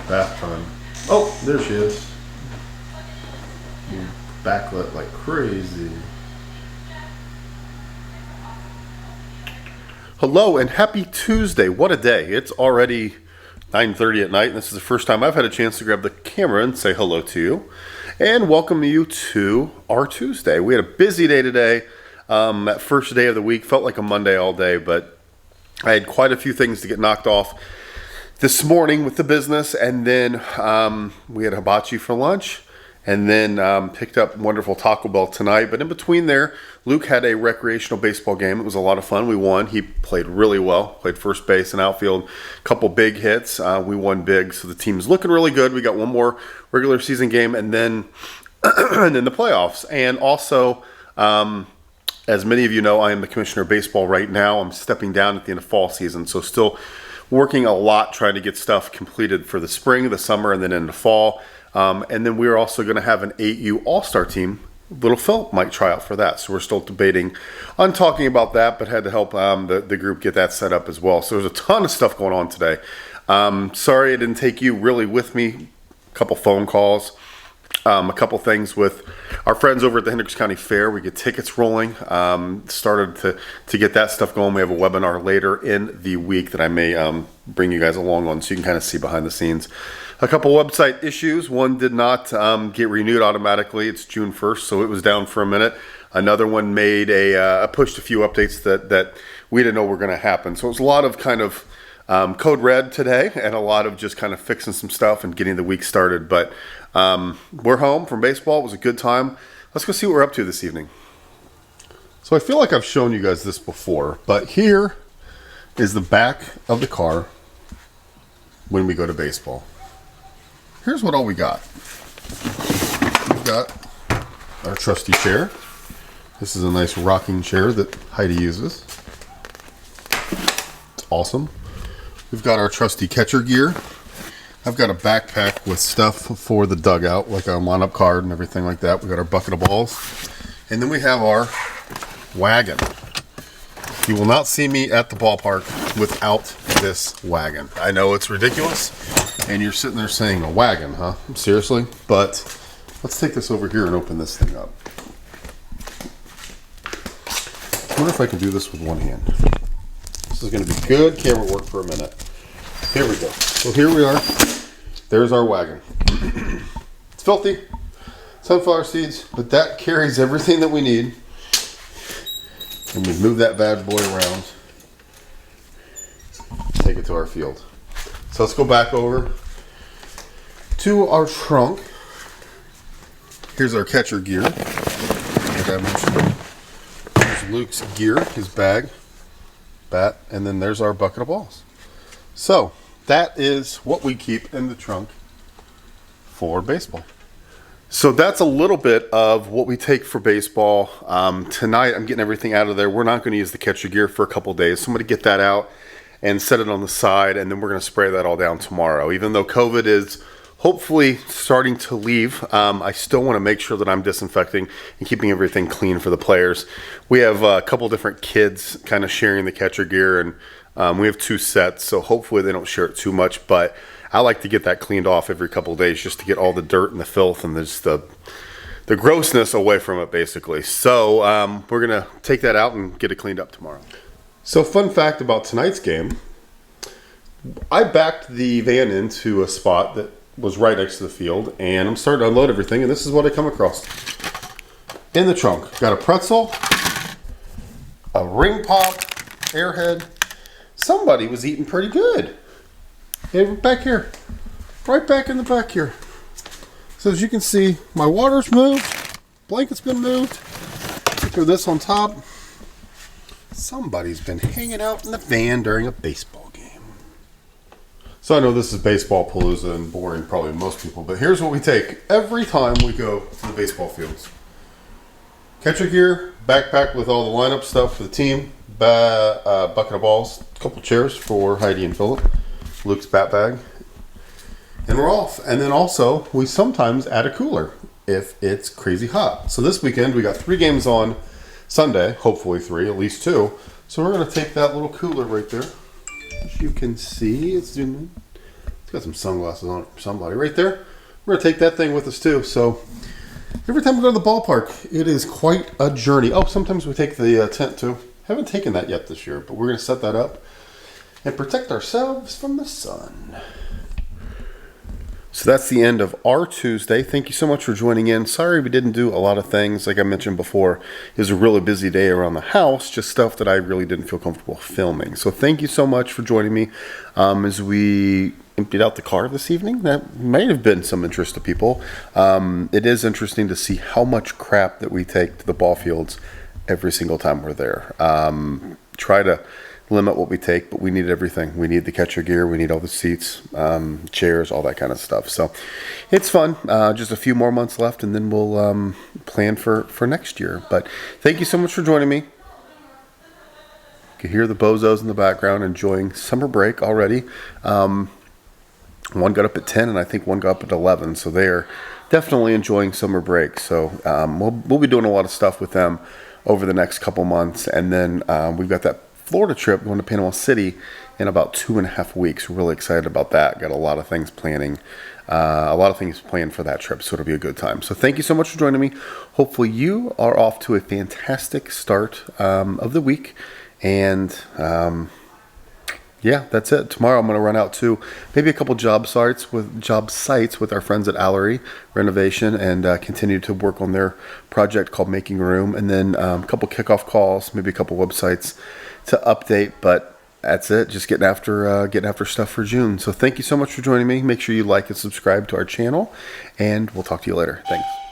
Bath time. Oh, there she is. Backlit like crazy. Hello and happy Tuesday. What a day. It's already 9:30 at night, and this is the first time I've had a chance to grab the camera and say hello to you and welcome you to our Tuesday. We had a busy day today. That first day of the week felt like a Monday all day, but I had quite a few things to get knocked off this morning with the business, and then we had hibachi for lunch, and then picked up wonderful Taco Bell tonight. But in between there, Luke had a recreational baseball game. It was a lot of fun. We won. He played really well, played first base and outfield, a couple big hits. We won big, so the team's looking really good. We got one more regular season game, and then and then the playoffs. And also, as many of you know, I am the commissioner of baseball right now. I'm stepping down at the end of fall season, so still working a lot trying to get stuff completed for the spring, the summer, and then into fall. And then we're also going to have an 8U All-Star team. Little Phil might try out for that, so we're still debating on talking about that, but had to help the group get that set up as well. So there's a ton of stuff going on today. Sorry I didn't take you really with me. A couple phone calls. A couple things with our friends over at the Hendricks County Fair. We get tickets rolling. Started to get that stuff going. We have a webinar later in the week that I may bring you guys along on so you can kind of see behind the scenes. A couple website issues. One did not get renewed automatically. It's June 1st, so it was down for a minute. Another one made pushed a few updates that we didn't know were going to happen. So it was a lot of kind of code red today and a lot of just kind of fixing some stuff and getting the week started. But we're home from baseball. It was a good time. Let's go see what we're up to this evening. So I feel like I've shown you guys this before, but here is the back of the car when we go to baseball. Here's what all we got. We've got our trusty chair. This is a nice rocking chair that Heidi uses. It's awesome. We've got our trusty catcher gear. I've got a backpack with stuff for the dugout, like our line-up card and everything like that. We got our bucket of balls. And then we have our wagon. You will not see me at the ballpark without this wagon. I know it's ridiculous, and you're sitting there saying, a wagon, huh? Seriously? But let's take this over here and open this thing up. I wonder if I can do this with one hand. This is going to be good camera work for a minute. Here we go. So here we are. There's our wagon. It's filthy. Sunflower seeds, but that carries everything that we need. And we move that bad boy around. Take it to our field. So let's go back over to our trunk. Here's our catcher gear. Like I mentioned. There's Luke's gear, his bag, bat, and then there's our bucket of balls. So that is what we keep in the trunk for baseball. So that's a little bit of what we take for baseball. Tonight I'm getting everything out of there. We're not going to use the catcher gear for a couple days. So I'm going to get that out and set it on the side, and then we're going to spray that all down tomorrow. Even though COVID is hopefully starting to leave, I still want to make sure that I'm disinfecting and keeping everything clean for the players. We have a couple different kids kind of sharing the catcher gear, and we have 2 sets, so hopefully they don't share it too much, but I like to get that cleaned off every couple of days just to get all the dirt and the filth and just the grossness away from it, basically. So we're going to take that out and get it cleaned up tomorrow. So fun fact about tonight's game, I backed the van into a spot that was right next to the field, and I'm starting to unload everything, and this is what I come across. In the trunk, got a pretzel, a ring pop, airhead. Somebody was eating pretty good. And back here, right back in the back here. So as you can see, my water's moved, blanket's been moved. Throw this on top. Somebody's been hanging out in the van during a baseball game. So I know this is baseball palooza and boring probably to most people, but here's what we take every time we go to the baseball fields. Catcher gear, backpack with all the lineup stuff for the team, bucket of balls, a couple chairs for Heidi and Philip, Luke's bat bag, and we're off. And then also, we sometimes add a cooler if it's crazy hot. So this weekend, we got 3 games on Sunday, hopefully 3, at least 2. So we're going to take that little cooler right there. As you can see, it's zooming. Got some sunglasses on for somebody right there. We're gonna take that thing with us too. So every time we go to the ballpark, it is quite a journey. Oh, sometimes we take the tent too. Haven't taken that yet this year, but we're gonna set that up and protect ourselves from the sun. So that's the end of our Tuesday. Thank you so much for joining in. Sorry we didn't do a lot of things. Like I mentioned before, it was a really busy day around the house, just stuff that I really didn't feel comfortable filming. So thank you so much for joining me as we emptied out the car this evening. That might have been some interest to people. It is interesting to see how much crap that we take to the ball fields every single time we're there. Try to limit what we take, but we need everything. We need the catcher gear, we need all the seats, chairs, all that kind of stuff. So it's fun. Just a few more months left, and then we'll plan for next year. But thank you so much for joining me. You can hear the bozos in the background enjoying summer break already. One got up at 10, and I think one got up at 11, so they're definitely enjoying summer break. So we'll be doing a lot of stuff with them over the next couple months, and then we've got that Florida trip going to Panama City in about 2.5 weeks. We're really excited about that. Got a lot of things planned for that trip, so it'll be a good time. So thank you so much for joining me. Hopefully you are off to a fantastic start of the week, and yeah, that's it. Tomorrow I'm going to run out to maybe a couple job sites with our friends at Allery Renovation and continue to work on their project called Making Room, and then a couple kickoff calls, maybe a couple websites to update. But that's it. Just getting after stuff for June. So thank you so much for joining me. Make sure you like and subscribe to our channel, and we'll talk to you later. Thanks.